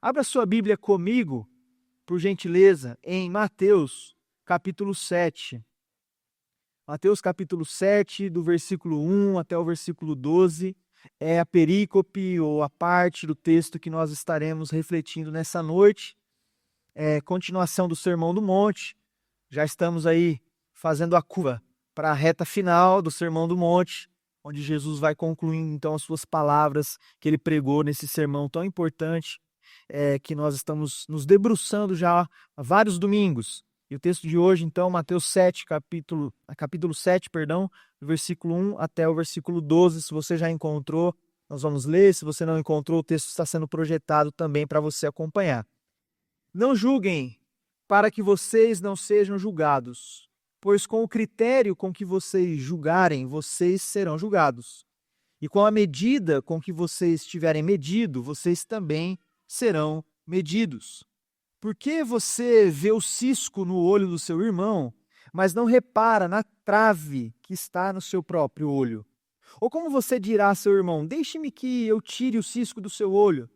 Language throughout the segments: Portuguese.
Abra sua Bíblia comigo, por gentileza, em Mateus, capítulo 7. Mateus, capítulo 7, do versículo 1 até o versículo 12, é a perícope ou a parte do texto que nós estaremos refletindo nessa noite. É continuação do Sermão do Monte. Já estamos aí fazendo a curva para a reta final do Sermão do Monte, onde Jesus vai concluindo então as suas palavras que ele pregou nesse sermão tão importante, que nós estamos nos debruçando já há vários domingos. E o texto de hoje, então, Mateus 7, capítulo 7, perdão, do versículo 1 até o versículo 12. Se você já encontrou, nós vamos ler. Se você não encontrou, o texto está sendo projetado também para você acompanhar. Não julguem para que vocês não sejam julgados, pois com o critério com que vocês julgarem, vocês serão julgados. E com a medida com que vocês tiverem medido, vocês também serão medidos. Por que você vê o cisco no olho do seu irmão, mas não repara na trave que está no seu próprio olho? Ou como você dirá a seu irmão, deixe-me que eu tire o cisco do seu olho,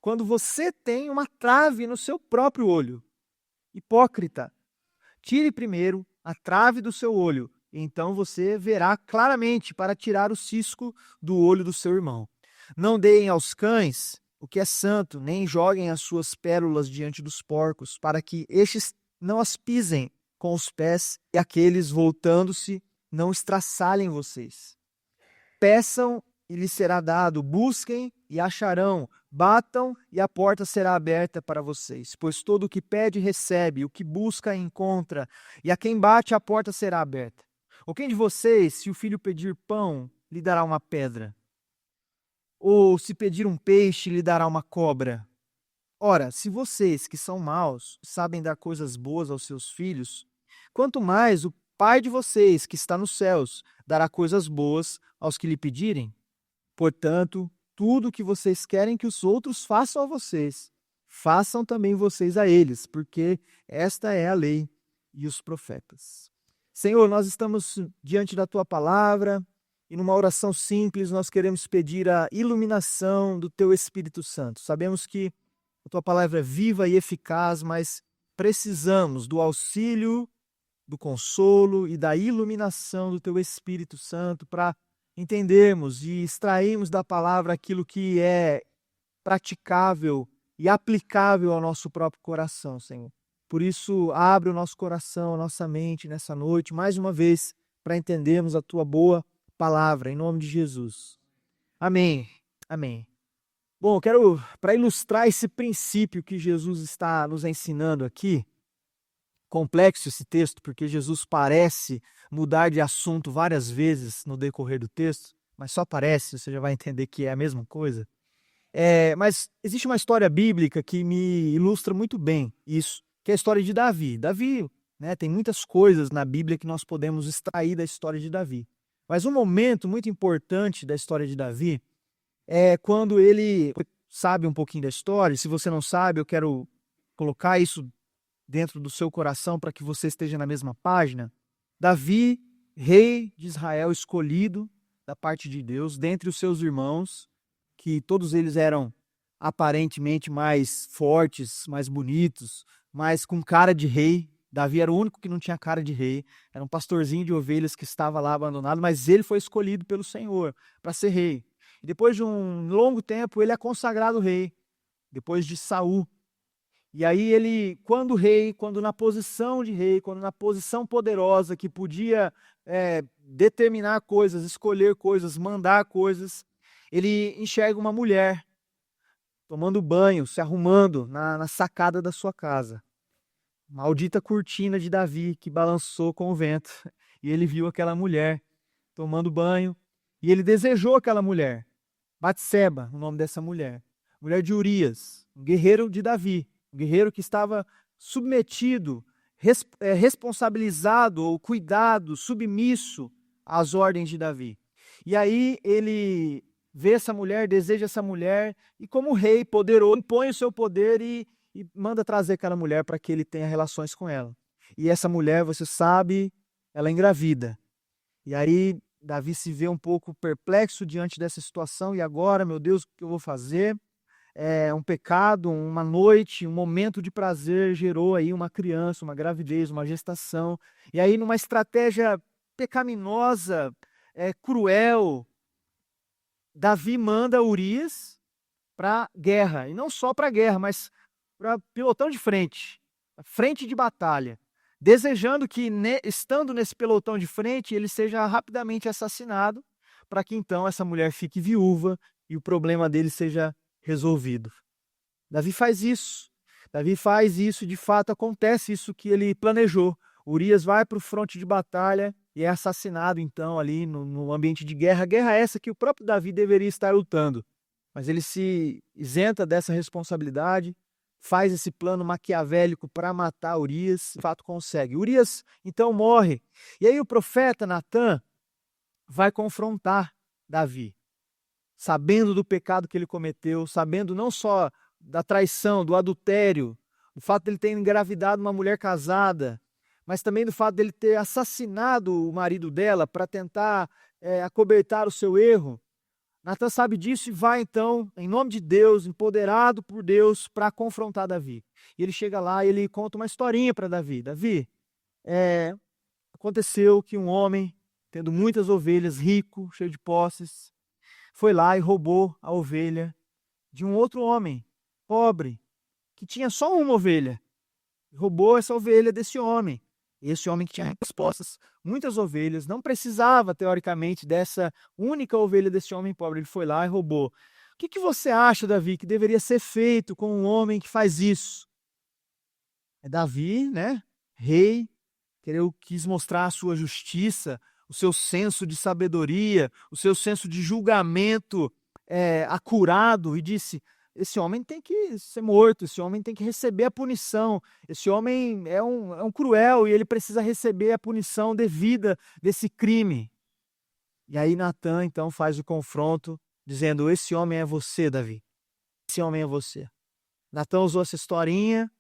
quando você tem uma trave no seu próprio olho? Hipócrita, tire primeiro a trave do seu olho, e então você verá claramente para tirar o cisco do olho do seu irmão. Não deem aos cães o que é santo, nem joguem as suas pérolas diante dos porcos, para que estes não as pisem com os pés e aqueles, voltando-se, não estraçalhem vocês. Peçam e lhes será dado, busquem e acharão, batam e a porta será aberta para vocês. Pois todo o que pede recebe, o que busca encontra, e a quem bate a porta será aberta. Ou quem de vocês, se o filho pedir pão, lhe dará uma pedra? Ou se pedir um peixe, lhe dará uma cobra? Ora, se vocês, que são maus, sabem dar coisas boas aos seus filhos, quanto mais o Pai de vocês, que está nos céus, dará coisas boas aos que lhe pedirem? Portanto, tudo o que vocês querem que os outros façam a vocês, façam também vocês a eles, porque esta é a lei e os profetas. Senhor, nós estamos diante da Tua palavra, e numa oração simples nós queremos pedir a iluminação do Teu Espírito Santo. Sabemos que a Tua palavra é viva e eficaz, mas precisamos do auxílio, do consolo e da iluminação do Teu Espírito Santo para entendermos e extrairmos da palavra aquilo que é praticável e aplicável ao nosso próprio coração, Senhor. Por isso, abre o nosso coração, a nossa mente nessa noite, mais uma vez, para entendermos a Tua boa palavra, em nome de Jesus. Amém. Amém. Bom, eu quero, para ilustrar esse princípio que Jesus está nos ensinando aqui, complexo esse texto, porque Jesus parece mudar de assunto várias vezes no decorrer do texto, mas só parece, você já vai entender que é a mesma coisa. Mas existe uma história bíblica que me ilustra muito bem isso, que é a história de Davi. Davi, né, tem muitas coisas na Bíblia que nós podemos extrair da história de Davi. Mas um momento muito importante da história de Davi é quando ele sabe um pouquinho da história. Se você não sabe, eu quero colocar isso dentro do seu coração para que você esteja na mesma página. Davi, rei de Israel, escolhido da parte de Deus, dentre os seus irmãos, que todos eles eram aparentemente mais fortes, mais bonitos, mas com cara de rei. Davi era o único que não tinha cara de rei, era um pastorzinho de ovelhas que estava lá abandonado, mas ele foi escolhido pelo Senhor para ser rei. E depois de um longo tempo, ele é consagrado rei, depois de Saul. E aí ele, quando rei, quando na posição de rei, quando na posição poderosa que podia determinar coisas, escolher coisas, mandar coisas, ele enxerga uma mulher tomando banho, se arrumando na sacada da sua casa. Maldita cortina de Davi que balançou com o vento. E ele viu aquela mulher tomando banho e ele desejou aquela mulher. Batseba, o nome dessa mulher. Mulher de Urias, um guerreiro de Davi. Um guerreiro que estava submetido, responsabilizado ou cuidado, submisso às ordens de Davi. E aí ele vê essa mulher, deseja essa mulher e como rei poderoso, impõe o seu poder e manda trazer aquela mulher para que ele tenha relações com ela. E essa mulher, você sabe, ela é engravida. E aí Davi se vê um pouco perplexo diante dessa situação. E agora, meu Deus, o que eu vou fazer? um pecado, uma noite, um momento de prazer gerou aí uma criança, uma gravidez, uma gestação. E aí, numa estratégia pecaminosa, cruel, Davi manda Urias para guerra. E não só para guerra, mas para pelotão de frente, frente de batalha. Desejando que, estando nesse pelotão de frente, ele seja rapidamente assassinado, para que então essa mulher fique viúva e o problema dele seja resolvido. Davi faz isso. Davi faz isso, de fato acontece isso que ele planejou. Urias vai para o fronte de batalha e é assassinado então ali no ambiente de guerra. Guerra essa que o próprio Davi deveria estar lutando. Mas ele se isenta dessa responsabilidade, faz esse plano maquiavélico para matar Urias, de fato consegue. Urias então morre. E aí o profeta Natã vai confrontar Davi, sabendo do pecado que ele cometeu, sabendo não só da traição, do adultério, do fato de ele ter engravidado uma mulher casada, mas também do fato de ele ter assassinado o marido dela para tentar acobertar o seu erro. Natã sabe disso e vai então, em nome de Deus, empoderado por Deus, para confrontar Davi. E ele chega lá e ele conta uma historinha para Davi. Davi, aconteceu que um homem, tendo muitas ovelhas, rico, cheio de posses, foi lá e roubou a ovelha de um outro homem, pobre, que tinha só uma ovelha. Roubou essa ovelha desse homem. Esse homem que tinha posses, muitas ovelhas, não precisava, teoricamente, dessa única ovelha desse homem pobre. Ele foi lá e roubou. O que você acha, Davi, que deveria ser feito com um homem que faz isso? Davi, né? Rei, quis mostrar a sua justiça, o seu senso de sabedoria, o seu senso de julgamento acurado, e disse: esse homem tem que ser morto, esse homem tem que receber a punição, esse homem é um cruel e ele precisa receber a punição devida desse crime. E aí Natã então faz o confronto, dizendo: esse homem é você, Davi, esse homem é você. Natã usou essa historinha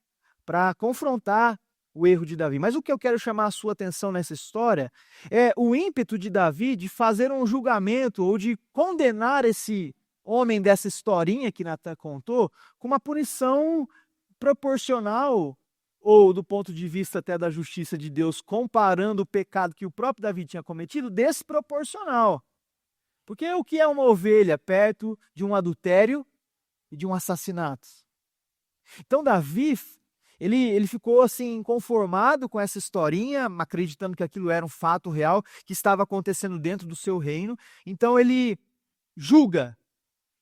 para confrontar o erro de Davi. Mas o que eu quero chamar a sua atenção nessa história é o ímpeto de Davi de fazer um julgamento ou de condenar esse homem dessa historinha que Natã contou com uma punição proporcional, ou do ponto de vista até da justiça de Deus, comparando o pecado que o próprio Davi tinha cometido, desproporcional. Porque o que é uma ovelha perto de um adultério e de um assassinato? Então Davi, ele ficou assim conformado com essa historinha, acreditando que aquilo era um fato real que estava acontecendo dentro do seu reino. Então ele julga,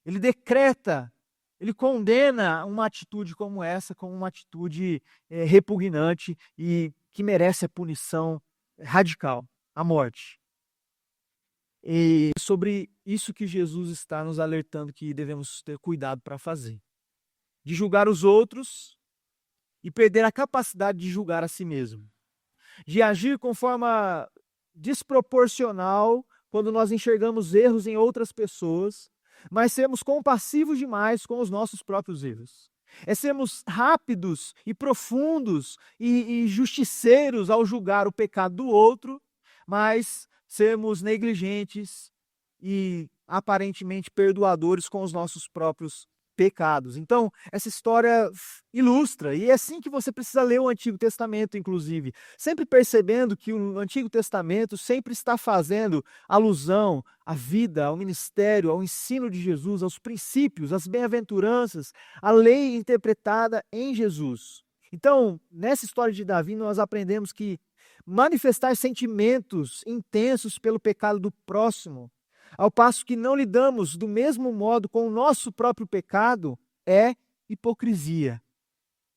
ele decreta, ele condena uma atitude como essa como uma atitude repugnante e que merece a punição radical, a morte. E sobre isso que Jesus está nos alertando que devemos ter cuidado para fazer. De julgar os outros e perder a capacidade de julgar a si mesmo. De agir com forma desproporcional quando nós enxergamos erros em outras pessoas, mas sermos compassivos demais com os nossos próprios erros. É sermos rápidos e profundos e justiceiros ao julgar o pecado do outro, mas sermos negligentes e aparentemente perdoadores com os nossos próprios pecados. Então, essa história ilustra, e é assim que você precisa ler o Antigo Testamento, inclusive, sempre percebendo que o Antigo Testamento sempre está fazendo alusão à vida, ao ministério, ao ensino de Jesus, aos princípios, às bem-aventuranças, à lei interpretada em Jesus. Então, nessa história de Davi, nós aprendemos que manifestar sentimentos intensos pelo pecado do próximo, ao passo que não lidamos do mesmo modo com o nosso próprio pecado, é hipocrisia.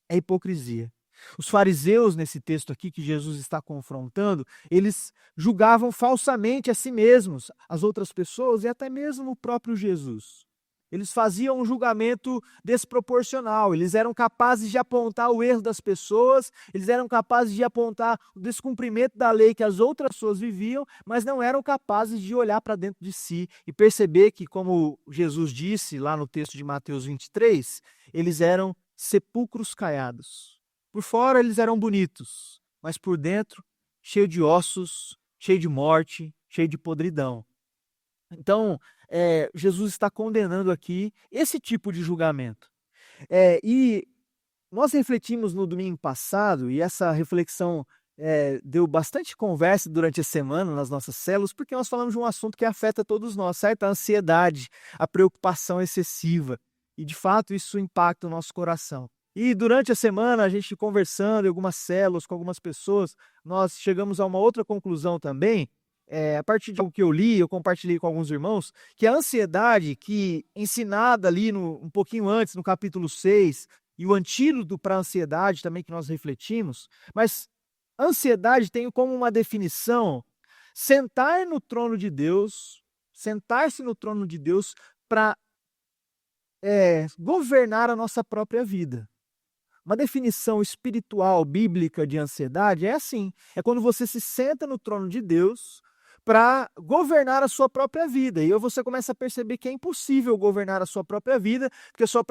É hipocrisia. Os fariseus, nesse texto aqui que Jesus está confrontando, eles julgavam falsamente a si mesmos, as outras pessoas e até mesmo o próprio Jesus. Eles faziam um julgamento desproporcional, eles eram capazes de apontar o erro das pessoas, eles eram capazes de apontar o descumprimento da lei que as outras pessoas viviam, mas não eram capazes de olhar para dentro de si e perceber que, como Jesus disse lá no texto de Mateus 23, eles eram sepulcros caiados. Por fora eles eram bonitos, mas por dentro, cheio de ossos, cheio de morte, cheio de podridão. Então, Jesus está condenando aqui esse tipo de julgamento. E nós refletimos no domingo passado, e essa reflexão deu bastante conversa durante a semana nas nossas células, porque nós falamos de um assunto que afeta todos nós, certo? A ansiedade, a preocupação excessiva. E, de fato, isso impacta o nosso coração. E durante a semana, a gente conversando em algumas células, com algumas pessoas, nós chegamos a uma outra conclusão também, a partir de algo que eu li, eu compartilhei com alguns irmãos, que a ansiedade, que ensinada ali um pouquinho antes, no capítulo 6, e o antídoto para a ansiedade também que nós refletimos, mas ansiedade tem como uma definição sentar no trono de Deus, sentar-se no trono de Deus para governar a nossa própria vida. Uma definição espiritual, bíblica de ansiedade é assim: é quando você se senta no trono de Deus para governar a sua própria vida. E aí você começa a perceber que é impossível governar a sua própria vida, porque a sua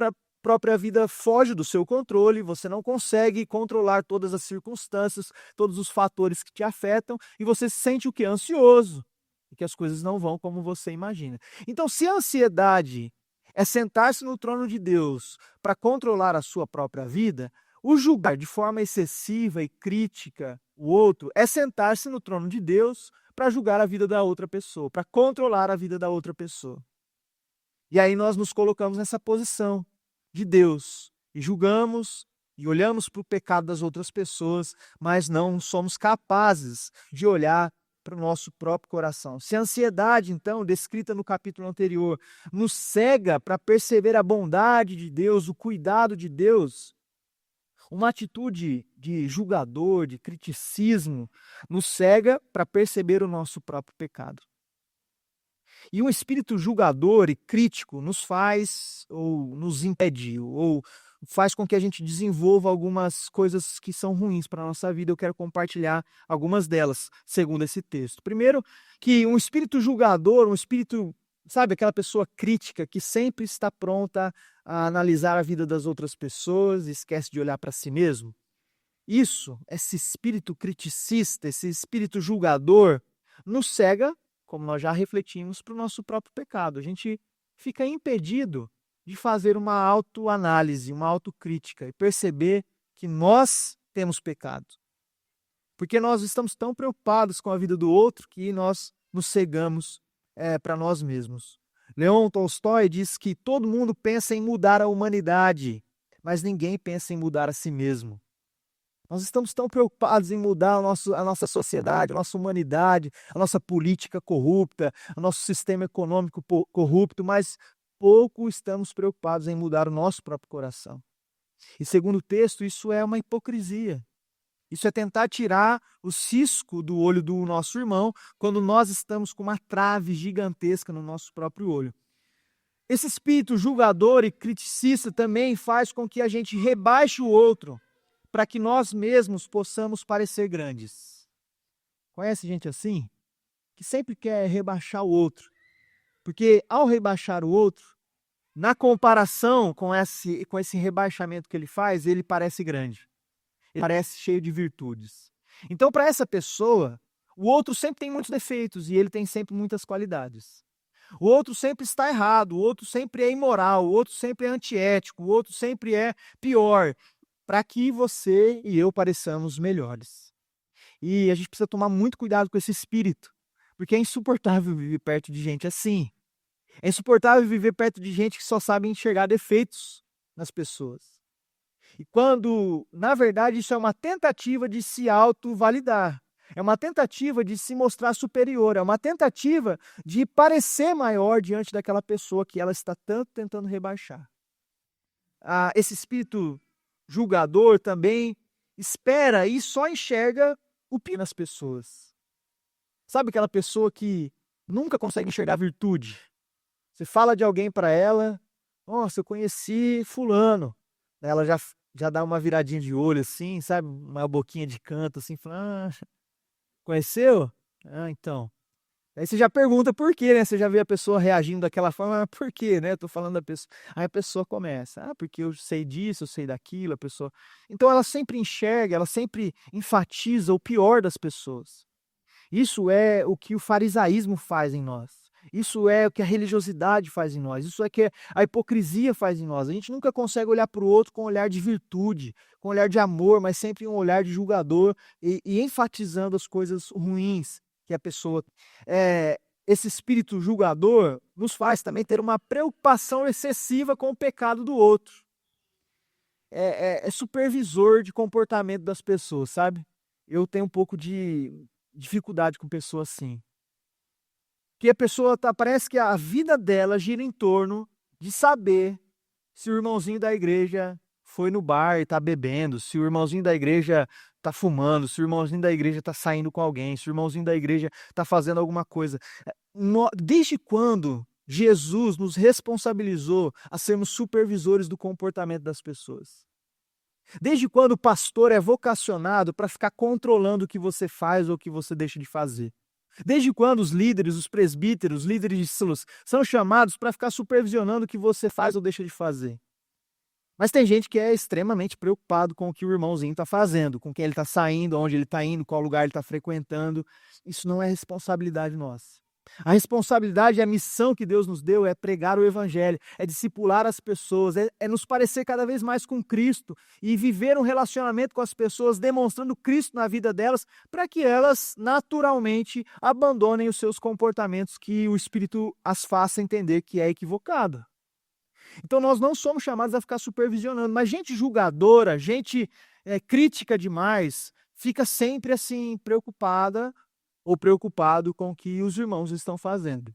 própria vida foge do seu controle, você não consegue controlar todas as circunstâncias, todos os fatores que te afetam, e você se sente o quê? Ansioso, e que as coisas não vão como você imagina. Então, se a ansiedade é sentar-se no trono de Deus para controlar a sua própria vida, o julgar de forma excessiva e crítica o outro é sentar-se no trono de Deus para julgar a vida da outra pessoa, para controlar a vida da outra pessoa. E aí nós nos colocamos nessa posição de Deus e julgamos e olhamos para o pecado das outras pessoas, mas não somos capazes de olhar para o nosso próprio coração. Se a ansiedade, então, descrita no capítulo anterior, nos cega para perceber a bondade de Deus, o cuidado de Deus, uma atitude de julgador, de criticismo, nos cega para perceber o nosso próprio pecado. E um espírito julgador e crítico nos faz, ou nos impede, ou faz com que a gente desenvolva algumas coisas que são ruins para a nossa vida. Eu quero compartilhar algumas delas, segundo esse texto. Primeiro, que um espírito julgador, um espírito, sabe, aquela pessoa crítica que sempre está pronta a analisar a vida das outras pessoas e esquece de olhar para si mesmo. Esse espírito criticista, esse espírito julgador, nos cega, como nós já refletimos, para o nosso próprio pecado. A gente fica impedido de fazer uma autoanálise, uma autocrítica e perceber que nós temos pecado. Porque nós estamos tão preocupados com a vida do outro que nós nos cegamos para nós mesmos. Leon Tolstói diz que todo mundo pensa em mudar a humanidade, mas ninguém pensa em mudar a si mesmo. Nós estamos tão preocupados em mudar a nossa sociedade, a nossa humanidade, a nossa política corrupta, o nosso sistema econômico corrupto, mas pouco estamos preocupados em mudar o nosso próprio coração. E segundo o texto, isso é uma hipocrisia. Isso é tentar tirar o cisco do olho do nosso irmão quando nós estamos com uma trave gigantesca no nosso próprio olho. Esse espírito julgador e criticista também faz com que a gente rebaixe o outro para que nós mesmos possamos parecer grandes. Conhece gente assim? Que sempre quer rebaixar o outro. Porque ao rebaixar o outro, na comparação com esse rebaixamento que ele faz, ele parece grande. Ele parece cheio de virtudes. Então, para essa pessoa, o outro sempre tem muitos defeitos e ele tem sempre muitas qualidades. O outro sempre está errado, o outro sempre é imoral, o outro sempre é antiético, o outro sempre é pior, para que você e eu pareçamos melhores. E a gente precisa tomar muito cuidado com esse espírito, porque é insuportável viver perto de gente assim. É insuportável viver perto de gente que só sabe enxergar defeitos nas pessoas. E quando, na verdade, isso é uma tentativa de se autovalidar. É uma tentativa de se mostrar superior. É uma tentativa de parecer maior diante daquela pessoa que ela está tanto tentando rebaixar. Esse espírito julgador também espera e só enxerga o pior nas pessoas. Sabe aquela pessoa que nunca consegue enxergar virtude? Você fala de alguém para ela, nossa, eu conheci fulano. Ela já dá uma viradinha de olho assim, sabe? Uma boquinha de canto assim, fala, conheceu? Então. Aí você já pergunta por quê, né? Você já vê a pessoa reagindo daquela forma, por quê, né? Eu tô falando da pessoa. Aí a pessoa começa, porque eu sei disso, eu sei daquilo, a pessoa. Então ela sempre enxerga, ela sempre enfatiza o pior das pessoas. Isso é o que o farisaísmo faz em nós. Isso é o que a religiosidade faz em nós, isso é que a hipocrisia faz em nós. A gente nunca consegue olhar para o outro com um olhar de virtude, com um olhar de amor, mas sempre um olhar de julgador e enfatizando as coisas ruins que a pessoa. Esse espírito julgador nos faz também ter uma preocupação excessiva com o pecado do outro. É supervisor de comportamento das pessoas, sabe? Eu tenho um pouco de dificuldade com pessoas assim. Que a pessoa parece que a vida dela gira em torno de saber se o irmãozinho da igreja foi no bar e está bebendo, se o irmãozinho da igreja está fumando, se o irmãozinho da igreja está saindo com alguém, se o irmãozinho da igreja está fazendo alguma coisa. Desde quando Jesus nos responsabilizou a sermos supervisores do comportamento das pessoas? Desde quando o pastor é vocacionado para ficar controlando o que você faz ou o que você deixa de fazer? Desde quando os líderes, os presbíteros, os líderes de células são chamados para ficar supervisionando o que você faz ou deixa de fazer? Mas tem gente que é extremamente preocupado com o que o irmãozinho está fazendo, com quem ele está saindo, onde ele está indo, qual lugar ele está frequentando. Isso não é responsabilidade nossa. A responsabilidade e a missão que Deus nos deu é pregar o evangelho, é discipular as pessoas, é nos parecer cada vez mais com Cristo e viver um relacionamento com as pessoas, demonstrando Cristo na vida delas, para que elas naturalmente abandonem os seus comportamentos que o Espírito as faça entender que é equivocado. Então nós não somos chamados a ficar supervisionando, mas gente julgadora, gente crítica demais, fica sempre assim preocupada ou preocupado com o que os irmãos estão fazendo.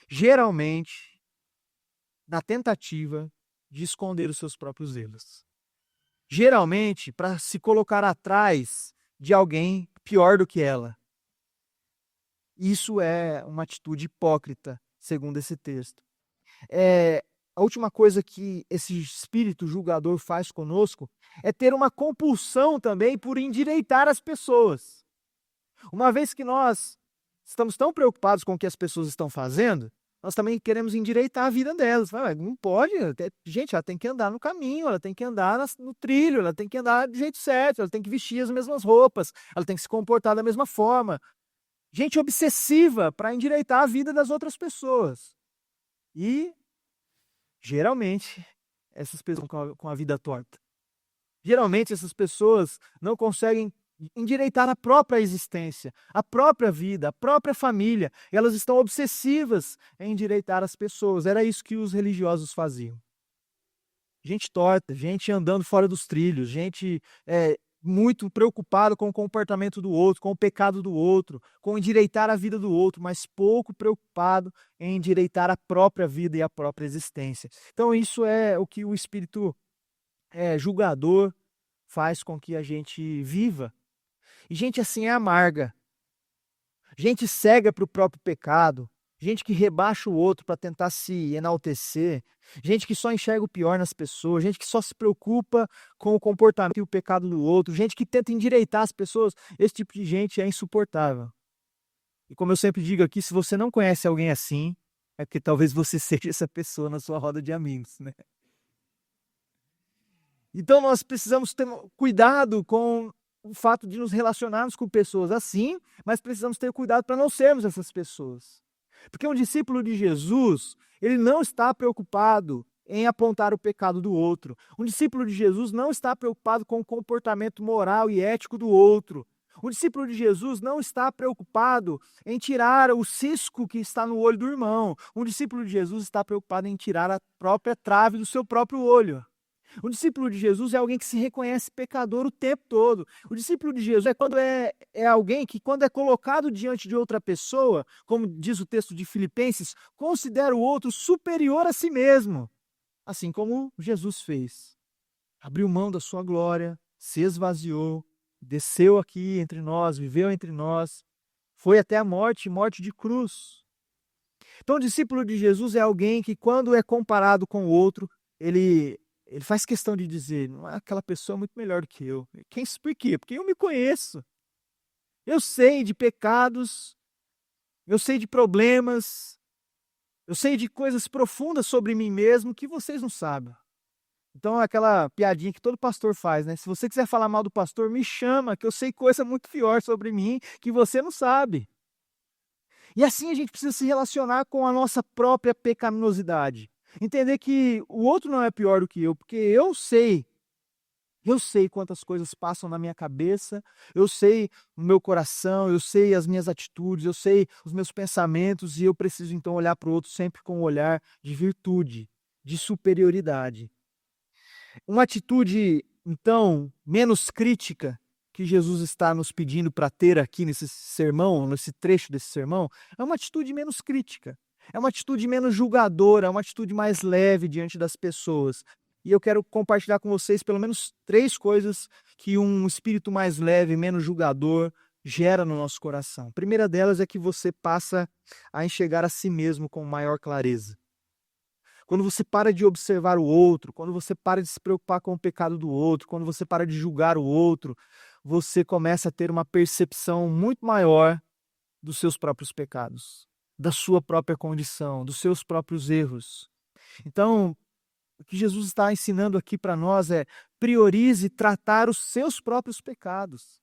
Geralmente, na tentativa de esconder os seus próprios erros. Geralmente, para se colocar atrás de alguém pior do que ela. Isso é uma atitude hipócrita, segundo esse texto. A última coisa que esse espírito julgador faz conosco é ter uma compulsão também por endireitar as pessoas. Uma vez que nós estamos tão preocupados com o que as pessoas estão fazendo, nós também queremos endireitar a vida delas. Não pode, gente, ela tem que andar no caminho, ela tem que andar no trilho, ela tem que andar do jeito certo, ela tem que vestir as mesmas roupas, ela tem que se comportar da mesma forma. Gente obsessiva para endireitar a vida das outras pessoas. E, geralmente, essas pessoas com a vida torta. Geralmente, essas pessoas não conseguem endireitar a própria existência, a própria vida, a própria família. Elas estão obsessivas em endireitar as pessoas. Era isso que os religiosos faziam. Gente torta, gente andando fora dos trilhos, gente muito preocupado com o comportamento do outro, com o pecado do outro, com endireitar a vida do outro, mas pouco preocupado em endireitar a própria vida e a própria existência. Então isso é o que o espírito julgador faz com que a gente viva. E gente assim é amarga, gente cega para o próprio pecado, gente que rebaixa o outro para tentar se enaltecer, gente que só enxerga o pior nas pessoas, gente que só se preocupa com o comportamento e o pecado do outro, gente que tenta endireitar as pessoas. Esse tipo de gente é insuportável. E como eu sempre digo aqui, se você não conhece alguém assim, é porque talvez você seja essa pessoa na sua roda de amigos, né? Então nós precisamos ter cuidado com o fato de nos relacionarmos com pessoas assim, mas precisamos ter cuidado para não sermos essas pessoas. Porque um discípulo de Jesus, ele não está preocupado em apontar o pecado do outro. Um discípulo de Jesus não está preocupado com o comportamento moral e ético do outro. Um discípulo de Jesus não está preocupado em tirar o cisco que está no olho do irmão. Um discípulo de Jesus está preocupado em tirar a própria trave do seu próprio olho. O discípulo de Jesus é alguém que se reconhece pecador o tempo todo. O discípulo de Jesus é alguém que, quando é colocado diante de outra pessoa, como diz o texto de Filipenses, considera o outro superior a si mesmo, assim como Jesus fez. Abriu mão da sua glória, se esvaziou, desceu aqui entre nós, viveu entre nós, foi até a morte, morte de cruz. Então, o discípulo de Jesus é alguém que, quando é comparado com o outro, ele faz questão de dizer, não é aquela pessoa muito melhor do que eu. Por quê? Porque eu me conheço. Eu sei de pecados, eu sei de problemas, eu sei de coisas profundas sobre mim mesmo que vocês não sabem. Então é aquela piadinha que todo pastor faz, né? Se você quiser falar mal do pastor, me chama, que eu sei coisa muito pior sobre mim que você não sabe. E assim a gente precisa se relacionar com a nossa própria pecaminosidade. Entender que o outro não é pior do que eu, porque eu sei quantas coisas passam na minha cabeça, eu sei o meu coração, eu sei as minhas atitudes, eu sei os meus pensamentos e eu preciso então olhar para o outro sempre com um olhar de virtude, de superioridade. Uma atitude, então, menos crítica que Jesus está nos pedindo para ter aqui nesse sermão, nesse trecho desse sermão, é uma atitude menos crítica. É uma atitude menos julgadora, é uma atitude mais leve diante das pessoas. E eu quero compartilhar com vocês pelo menos 3 coisas que um espírito mais leve, menos julgador, gera no nosso coração. A primeira delas é que você passa a enxergar a si mesmo com maior clareza. Quando você para de observar o outro, quando você para de se preocupar com o pecado do outro, quando você para de julgar o outro, você começa a ter uma percepção muito maior dos seus próprios pecados, da sua própria condição, dos seus próprios erros. Então, o que Jesus está ensinando aqui para nós é: priorize tratar os seus próprios pecados.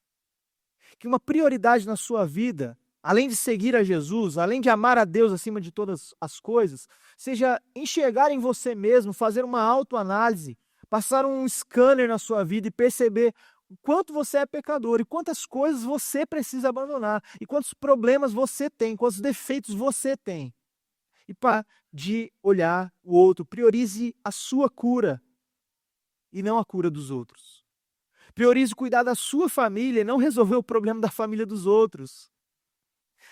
Que uma prioridade na sua vida, além de seguir a Jesus, além de amar a Deus acima de todas as coisas, seja enxergar em você mesmo, fazer uma autoanálise, passar um scanner na sua vida e perceber o quanto você é pecador e quantas coisas você precisa abandonar e quantos problemas você tem, quantos defeitos você tem. E para de olhar o outro, priorize a sua cura e não a cura dos outros. Priorize cuidar da sua família e não resolver o problema da família dos outros.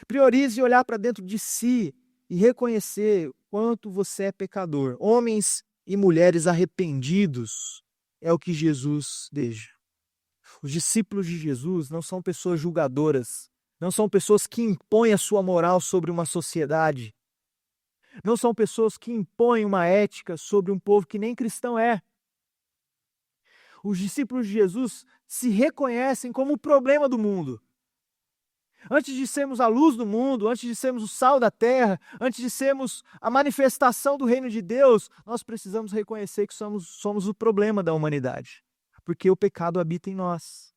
Priorize olhar para dentro de si e reconhecer quanto você é pecador. Homens e mulheres arrependidos é o que Jesus deseja. Os discípulos de Jesus não são pessoas julgadoras, não são pessoas que impõem a sua moral sobre uma sociedade, não são pessoas que impõem uma ética sobre um povo que nem cristão é. Os discípulos de Jesus se reconhecem como o problema do mundo. Antes de sermos a luz do mundo, antes de sermos o sal da terra, antes de sermos a manifestação do reino de Deus, nós precisamos reconhecer que somos o problema da humanidade, porque o pecado habita em nós.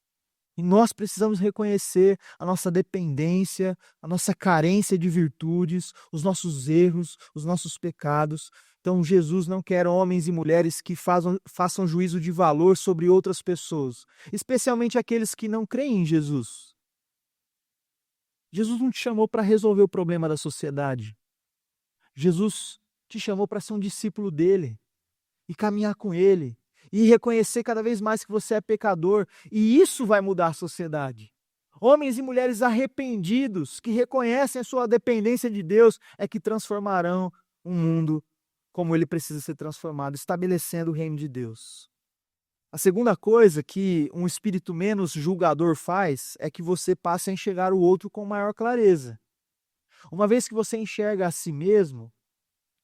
E nós precisamos reconhecer a nossa dependência, a nossa carência de virtudes, os nossos erros, os nossos pecados. Então, Jesus não quer homens e mulheres que façam juízo de valor sobre outras pessoas, especialmente aqueles que não creem em Jesus. Jesus não te chamou para resolver o problema da sociedade. Jesus te chamou para ser um discípulo dele e caminhar com ele e reconhecer cada vez mais que você é pecador, e isso vai mudar a sociedade. Homens e mulheres arrependidos que reconhecem a sua dependência de Deus é que transformarão o mundo como ele precisa ser transformado, estabelecendo o reino de Deus. A segunda coisa que um espírito menos julgador faz é que você passe a enxergar o outro com maior clareza. Uma vez que você enxerga a si mesmo,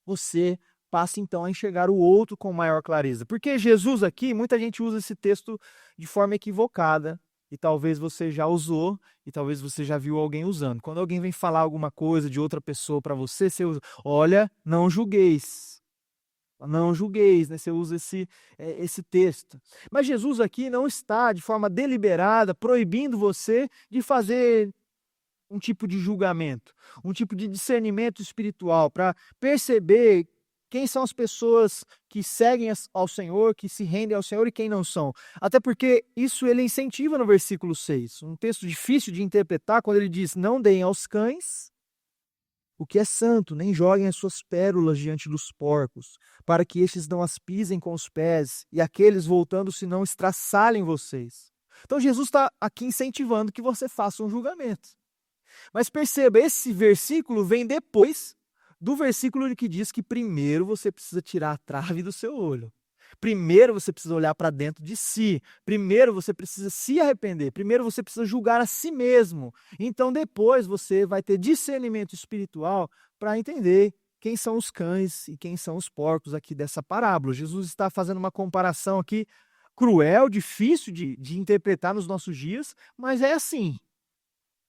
você passa então a enxergar o outro com maior clareza. Porque Jesus aqui, muita gente usa esse texto de forma equivocada, e talvez você já usou, e talvez você já viu alguém usando. Quando alguém vem falar alguma coisa de outra pessoa para você, você usa: olha, não julgueis. Não julgueis, né? Você usa esse texto. Mas Jesus aqui não está, de forma deliberada, proibindo você de fazer um tipo de julgamento, um tipo de discernimento espiritual, para perceber quem são as pessoas que seguem ao Senhor, que se rendem ao Senhor e quem não são. Até porque isso ele incentiva no versículo 6. Um texto difícil de interpretar quando ele diz: não deem aos cães o que é santo, nem joguem as suas pérolas diante dos porcos, para que estes não as pisem com os pés, e aqueles, voltando-se, não estraçalhem vocês. Então Jesus está aqui incentivando que você faça um julgamento. Mas perceba, esse versículo vem depois do versículo que diz que primeiro você precisa tirar a trave do seu olho. Primeiro você precisa olhar para dentro de si. Primeiro você precisa se arrepender. Primeiro você precisa julgar a si mesmo. Então depois você vai ter discernimento espiritual para entender quem são os cães e quem são os porcos aqui dessa parábola. Jesus está fazendo uma comparação aqui cruel, difícil de interpretar nos nossos dias, mas é assim.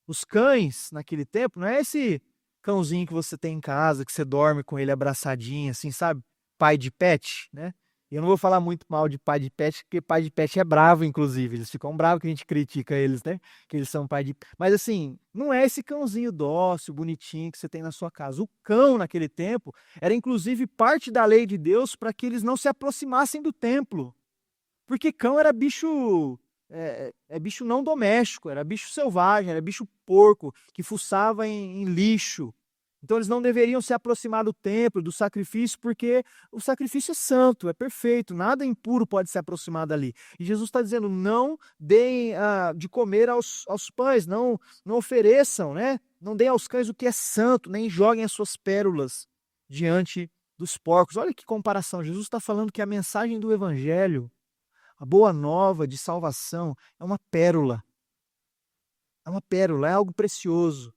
Os cães, naquele tempo, não é esse cãozinho que você tem em casa, que você dorme com ele abraçadinho, assim, sabe? Pai de pet, né? E eu não vou falar muito mal de pai de pet, porque pai de pet é bravo, inclusive. Eles ficam bravos que a gente critica eles, né? Que eles são pai de... Mas assim, não é esse cãozinho dócil, bonitinho que você tem na sua casa. O cão, naquele tempo, era inclusive parte da lei de Deus para que eles não se aproximassem do templo. Porque cão era bicho... É bicho não doméstico, era bicho selvagem, era bicho porco, que fuçava em lixo. Então eles não deveriam se aproximar do templo, do sacrifício, porque o sacrifício é santo, é perfeito, nada impuro pode se aproximar dali. E Jesus está dizendo: não deem de comer aos pães, não ofereçam, né? Não deem aos cães o que é santo, nem joguem as suas pérolas diante dos porcos. Olha que comparação, Jesus está falando que a mensagem do Evangelho, a boa nova de salvação, é uma pérola, é algo precioso.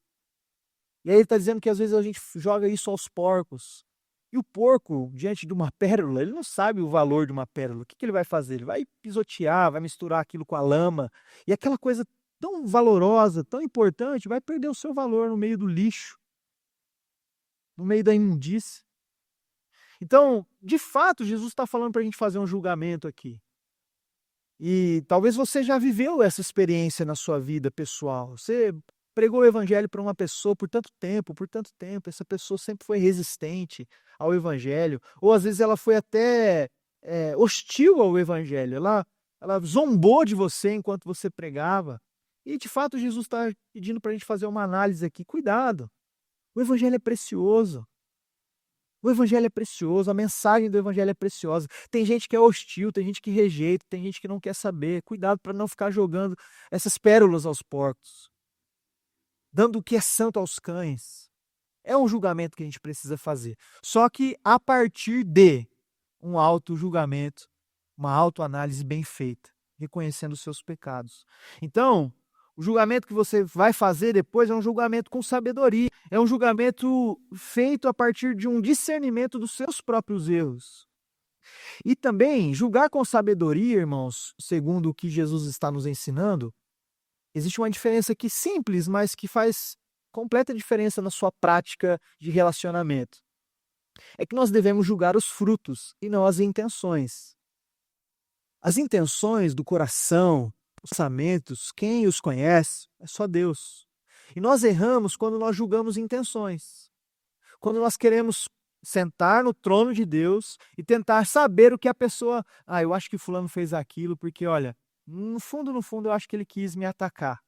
E aí ele está dizendo que às vezes a gente joga isso aos porcos. E o porco, diante de uma pérola, ele não sabe o valor de uma pérola. O que ele vai fazer? Ele vai pisotear, vai misturar aquilo com a lama. E aquela coisa tão valorosa, tão importante, vai perder o seu valor no meio do lixo, no meio da imundície. Então, de fato, Jesus está falando para a gente fazer um julgamento aqui. E talvez você já viveu essa experiência na sua vida pessoal. Você pregou o evangelho para uma pessoa por tanto tempo, essa pessoa sempre foi resistente ao evangelho, ou às vezes ela foi até hostil ao evangelho, ela zombou de você enquanto você pregava. E de fato Jesus está pedindo para a gente fazer uma análise aqui. Cuidado, o evangelho é precioso. O evangelho é precioso, a mensagem do evangelho é preciosa. Tem gente que é hostil, tem gente que rejeita, tem gente que não quer saber. Cuidado para não ficar jogando essas pérolas aos porcos, dando o que é santo aos cães. É um julgamento que a gente precisa fazer. Só que a partir de um auto-julgamento, uma autoanálise bem feita, reconhecendo os seus pecados. Então, o julgamento que você vai fazer depois é um julgamento com sabedoria. É um julgamento feito a partir de um discernimento dos seus próprios erros. E também, julgar com sabedoria, irmãos, segundo o que Jesus está nos ensinando, existe uma diferença aqui simples, mas que faz completa diferença na sua prática de relacionamento. É que nós devemos julgar os frutos e não as intenções. As intenções do coração, os pensamentos, quem os conhece, é só Deus. E nós erramos quando nós julgamos intenções. Quando nós queremos sentar no trono de Deus e tentar saber o que a pessoa... eu acho que fulano fez aquilo porque, olha, no fundo, eu acho que ele quis me atacar.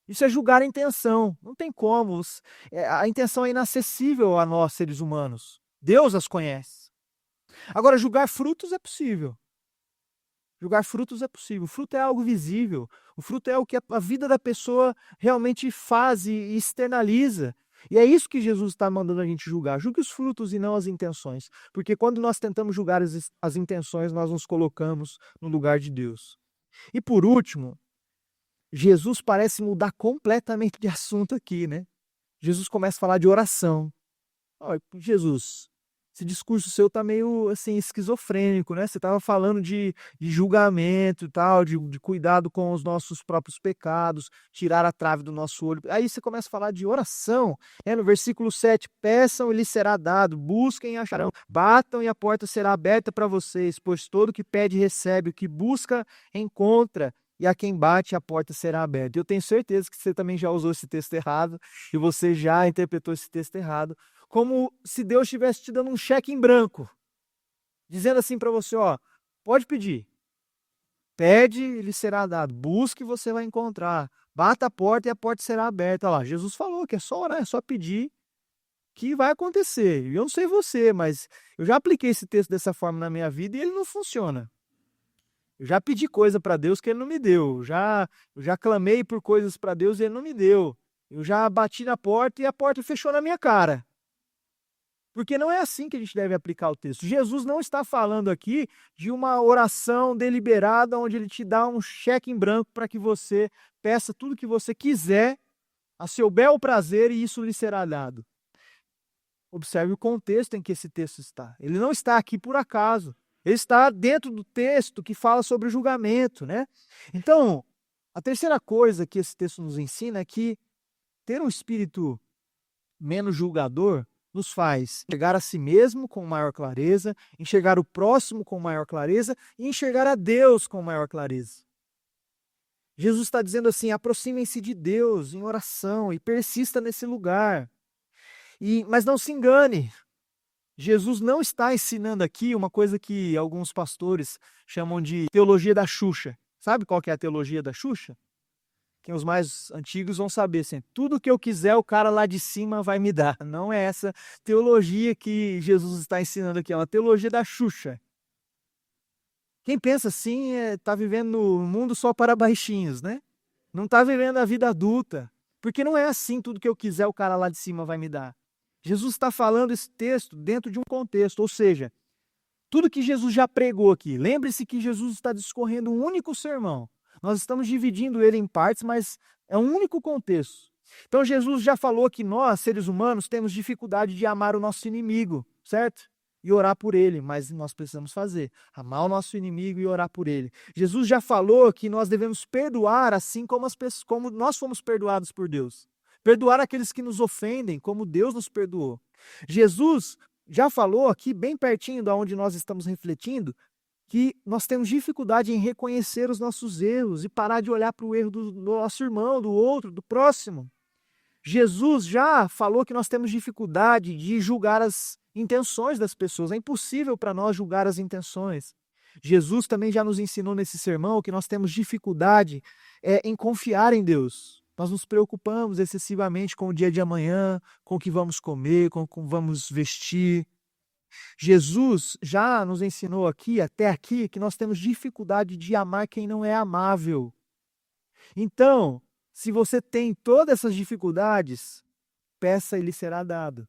Isso é julgar a intenção. Não tem como. A intenção é inacessível a nós, seres humanos. Deus as conhece. Agora, julgar frutos é possível. Julgar frutos é possível. O fruto é algo visível. O fruto é o que a vida da pessoa realmente faz e externaliza. E é isso que Jesus está mandando a gente julgar. Julgue os frutos e não as intenções. Porque quando nós tentamos julgar as intenções, nós nos colocamos no lugar de Deus. E por último, Jesus parece mudar completamente de assunto aqui, né? Jesus começa a falar de oração. Jesus, esse discurso seu tá meio assim esquizofrênico, né? Você estava falando de julgamento e tal, de cuidado com os nossos próprios pecados, tirar a trave do nosso olho. Aí você começa a falar de oração. No versículo 7, peçam e lhes será dado, busquem e acharão, batam e a porta será aberta para vocês, pois todo que pede recebe, o que busca encontra, e a quem bate a porta será aberta. Eu tenho certeza que você também já usou esse texto errado e você já interpretou esse texto errado, como se Deus estivesse te dando um cheque em branco, dizendo assim para você, pode pedir, pede e lhe será dado, busque e você vai encontrar, bata a porta e a porta será aberta. Olha lá, Jesus falou que é só orar, é só pedir que vai acontecer. Eu não sei você, mas eu já apliquei esse texto dessa forma na minha vida e ele não funciona. Eu já pedi coisa para Deus que ele não me deu. Eu já clamei por coisas para Deus e ele não me deu. Eu já bati na porta e a porta fechou na minha cara. Porque não é assim que a gente deve aplicar o texto. Jesus não está falando aqui de uma oração deliberada onde ele te dá um cheque em branco para que você peça tudo o que você quiser a seu bel prazer e isso lhe será dado. Observe o contexto em que esse texto está. Ele não está aqui por acaso. Ele está dentro do texto que fala sobre o julgamento, né? Então, a terceira coisa que esse texto nos ensina é que ter um espírito menos julgador nos faz enxergar a si mesmo com maior clareza, enxergar o próximo com maior clareza e enxergar a Deus com maior clareza. Jesus está dizendo assim: aproximem-se de Deus em oração e persista nesse lugar. Mas não se engane, Jesus não está ensinando aqui uma coisa que alguns pastores chamam de teologia da Xuxa. Sabe qual que é a teologia da Xuxa? Que os mais antigos vão saber, assim, tudo que eu quiser o cara lá de cima vai me dar. Não é essa teologia que Jesus está ensinando aqui, é uma teologia da Xuxa. Quem pensa assim está vivendo no mundo só para baixinhos, né? Não está vivendo a vida adulta. Porque não é assim, tudo que eu quiser o cara lá de cima vai me dar. Jesus está falando esse texto dentro de um contexto, ou seja, tudo que Jesus já pregou aqui. Lembre-se que Jesus está discorrendo um único sermão. Nós estamos dividindo ele em partes, mas é um único contexto. Então Jesus já falou que nós, seres humanos, temos dificuldade de amar o nosso inimigo, certo? E orar por ele, mas nós precisamos fazer. Amar o nosso inimigo e orar por ele. Jesus já falou que nós devemos perdoar assim como nós fomos perdoados por Deus. Perdoar aqueles que nos ofendem, como Deus nos perdoou. Jesus já falou aqui, bem pertinho de onde nós estamos refletindo, que nós temos dificuldade em reconhecer os nossos erros e parar de olhar para o erro do nosso irmão, do outro, do próximo. Jesus já falou que nós temos dificuldade de julgar as intenções das pessoas. É impossível para nós julgar as intenções. Jesus também já nos ensinou nesse sermão que nós temos dificuldade em confiar em Deus. Nós nos preocupamos excessivamente com o dia de amanhã, com o que vamos comer, com o que vamos vestir. Jesus já nos ensinou até aqui, que nós temos dificuldade de amar quem não é amável. Então, se você tem todas essas dificuldades, peça e lhe será dado.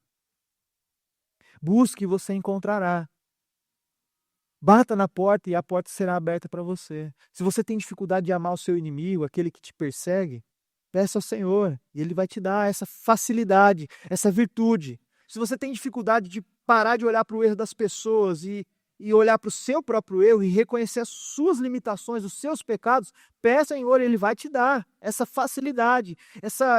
Busque e você encontrará. Bata na porta e a porta será aberta para você. Se você tem dificuldade de amar o seu inimigo, aquele que te persegue, peça ao Senhor e Ele vai te dar essa facilidade, essa virtude. Se você tem dificuldade de parar de olhar para o erro das pessoas e olhar para o seu próprio erro e reconhecer as suas limitações, os seus pecados, peça ao Senhor, Ele vai te dar essa facilidade,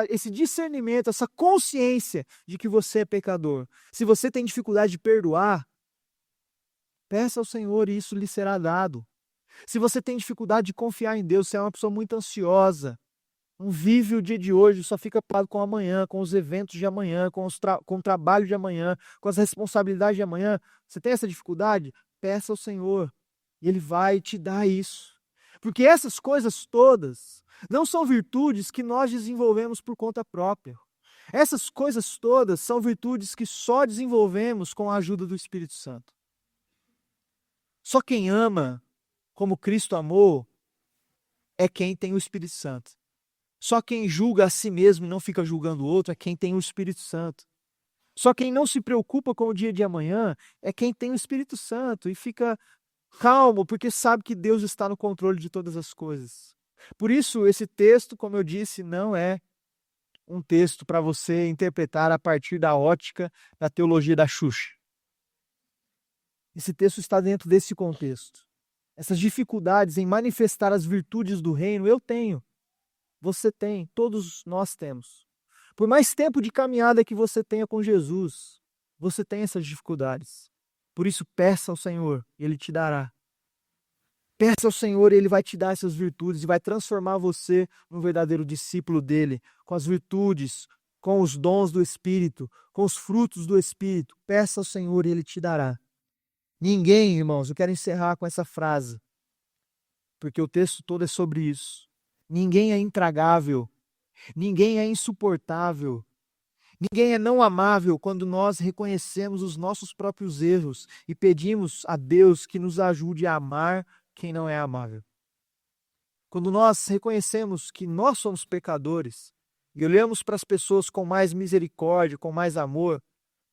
esse discernimento, essa consciência de que você é pecador. Se você tem dificuldade de perdoar, peça ao Senhor e isso lhe será dado. Se você tem dificuldade de confiar em Deus, você é uma pessoa muito ansiosa, não vive o dia de hoje, só fica preocupado com amanhã, com os eventos de amanhã, com o trabalho de amanhã, com as responsabilidades de amanhã. Você tem essa dificuldade? Peça ao Senhor e Ele vai te dar isso. Porque essas coisas todas não são virtudes que nós desenvolvemos por conta própria. Essas coisas todas são virtudes que só desenvolvemos com a ajuda do Espírito Santo. Só quem ama como Cristo amou é quem tem o Espírito Santo. Só quem julga a si mesmo e não fica julgando o outro é quem tem o Espírito Santo. Só quem não se preocupa com o dia de amanhã é quem tem o Espírito Santo e fica calmo, porque sabe que Deus está no controle de todas as coisas. Por isso, esse texto, como eu disse, não é um texto para você interpretar a partir da ótica da teologia da Xuxa. Esse texto está dentro desse contexto. Essas dificuldades em manifestar as virtudes do reino, eu tenho. Você tem, todos nós temos. Por mais tempo de caminhada que você tenha com Jesus, você tem essas dificuldades. Por isso, peça ao Senhor e Ele te dará. Peça ao Senhor e Ele vai te dar essas virtudes e vai transformar você num verdadeiro discípulo dEle, com as virtudes, com os dons do Espírito, com os frutos do Espírito. Peça ao Senhor e Ele te dará. Ninguém, irmãos, eu quero encerrar com essa frase, porque o texto todo é sobre isso. Ninguém é intragável, ninguém é insuportável, ninguém é não amável quando nós reconhecemos os nossos próprios erros e pedimos a Deus que nos ajude a amar quem não é amável. Quando nós reconhecemos que nós somos pecadores e olhamos para as pessoas com mais misericórdia, com mais amor,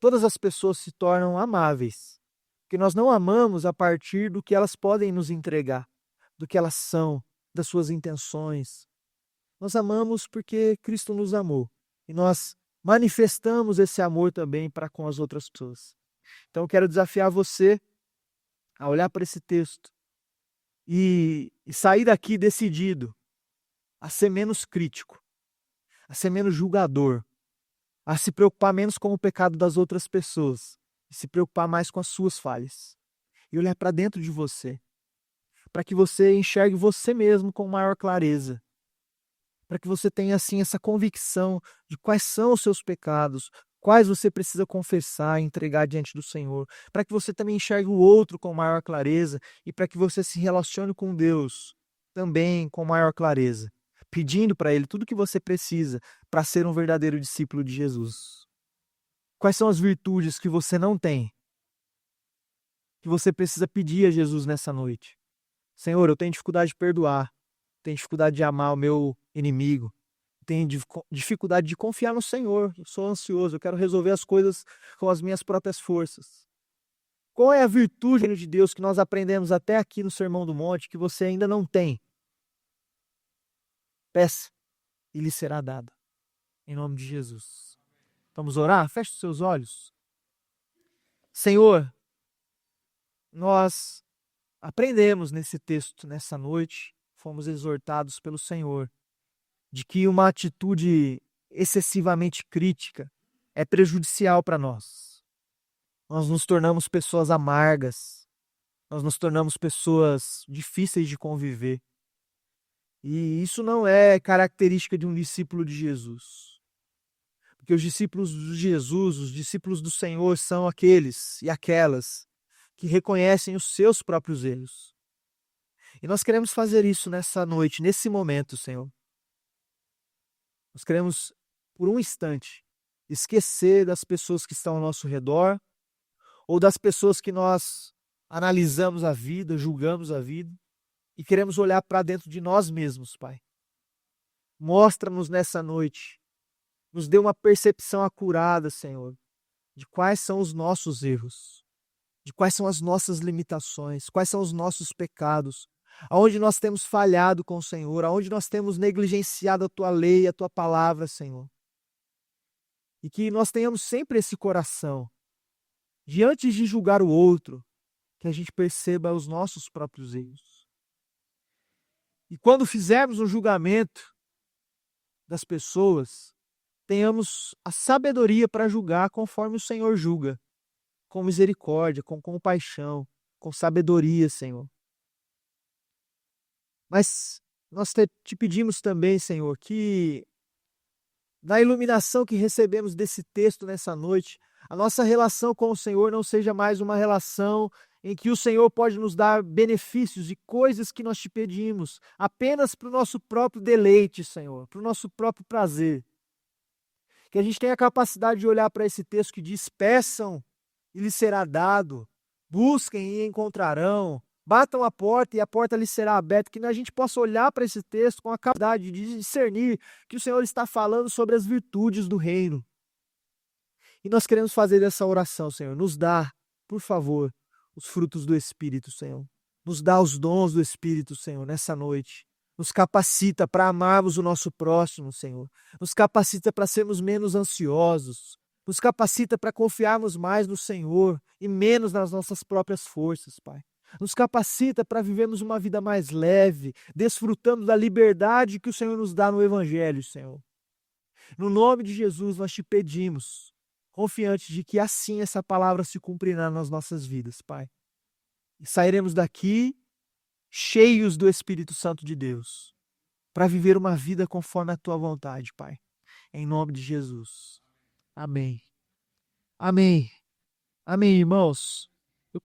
todas as pessoas se tornam amáveis, porque nós não amamos a partir do que elas podem nos entregar, do que elas são, das suas intenções. Nós amamos porque Cristo nos amou e nós manifestamos esse amor também para com as outras pessoas. Então eu quero desafiar você a olhar para esse texto e sair daqui decidido a ser menos crítico, a ser menos julgador, a se preocupar menos com o pecado das outras pessoas e se preocupar mais com as suas falhas. E olhar para dentro de você, para que você enxergue você mesmo com maior clareza, para que você tenha assim essa convicção de quais são os seus pecados, quais você precisa confessar e entregar diante do Senhor, para que você também enxergue o outro com maior clareza e para que você se relacione com Deus também com maior clareza, pedindo para Ele tudo o que você precisa para ser um verdadeiro discípulo de Jesus. Quais são as virtudes que você não tem, que você precisa pedir a Jesus nessa noite? Senhor, eu tenho dificuldade de perdoar, tenho dificuldade de amar o meu inimigo, tenho dificuldade de confiar no Senhor, eu sou ansioso, eu quero resolver as coisas com as minhas próprias forças. Qual é a virtude de Deus que nós aprendemos até aqui no Sermão do Monte que você ainda não tem? Peça e lhe será dada. Em nome de Jesus. Vamos orar? Feche os seus olhos. Senhor, nós aprendemos nesse texto, nessa noite, fomos exortados pelo Senhor, de que uma atitude excessivamente crítica é prejudicial para nós. Nós nos tornamos pessoas amargas, nós nos tornamos pessoas difíceis de conviver. E isso não é característica de um discípulo de Jesus. Porque os discípulos de Jesus, os discípulos do Senhor, são aqueles e aquelas que reconhecem os seus próprios erros. E nós queremos fazer isso nessa noite, nesse momento, Senhor. Nós queremos, por um instante, esquecer das pessoas que estão ao nosso redor ou das pessoas que nós analisamos a vida, julgamos a vida e queremos olhar para dentro de nós mesmos, Pai. Mostra-nos nessa noite, nos dê uma percepção acurada, Senhor, de quais são os nossos erros, de quais são as nossas limitações, quais são os nossos pecados, aonde nós temos falhado com o Senhor, aonde nós temos negligenciado a Tua lei, a Tua palavra, Senhor. E que nós tenhamos sempre esse coração, de antes de julgar o outro, que a gente perceba os nossos próprios erros. E quando fizermos um julgamento das pessoas, tenhamos a sabedoria para julgar conforme o Senhor julga, com misericórdia, com compaixão, com sabedoria, Senhor. Mas nós te pedimos também, Senhor, que na iluminação que recebemos desse texto nessa noite, a nossa relação com o Senhor não seja mais uma relação em que o Senhor pode nos dar benefícios e coisas que nós te pedimos, apenas para o nosso próprio deleite, Senhor, para o nosso próprio prazer. Que a gente tenha a capacidade de olhar para esse texto que diz: peçam e lhes será dado, busquem e encontrarão, batam a porta e a porta lhes será aberta. Que a gente possa olhar para esse texto com a capacidade de discernir que o Senhor está falando sobre as virtudes do reino. E nós queremos fazer essa oração, Senhor. Nos dá, por favor, os frutos do Espírito, Senhor. Nos dá os dons do Espírito, Senhor, nessa noite. Nos capacita para amarmos o nosso próximo, Senhor. Nos capacita para sermos menos ansiosos. Nos capacita para confiarmos mais no Senhor e menos nas nossas próprias forças, Pai. Nos capacita para vivermos uma vida mais leve, desfrutando da liberdade que o Senhor nos dá no Evangelho, Senhor. No nome de Jesus nós te pedimos, confiantes de que assim essa palavra se cumprirá nas nossas vidas, Pai. E sairemos daqui cheios do Espírito Santo de Deus, para viver uma vida conforme a Tua vontade, Pai. Em nome de Jesus. Amém. Amém. Amém, irmãos.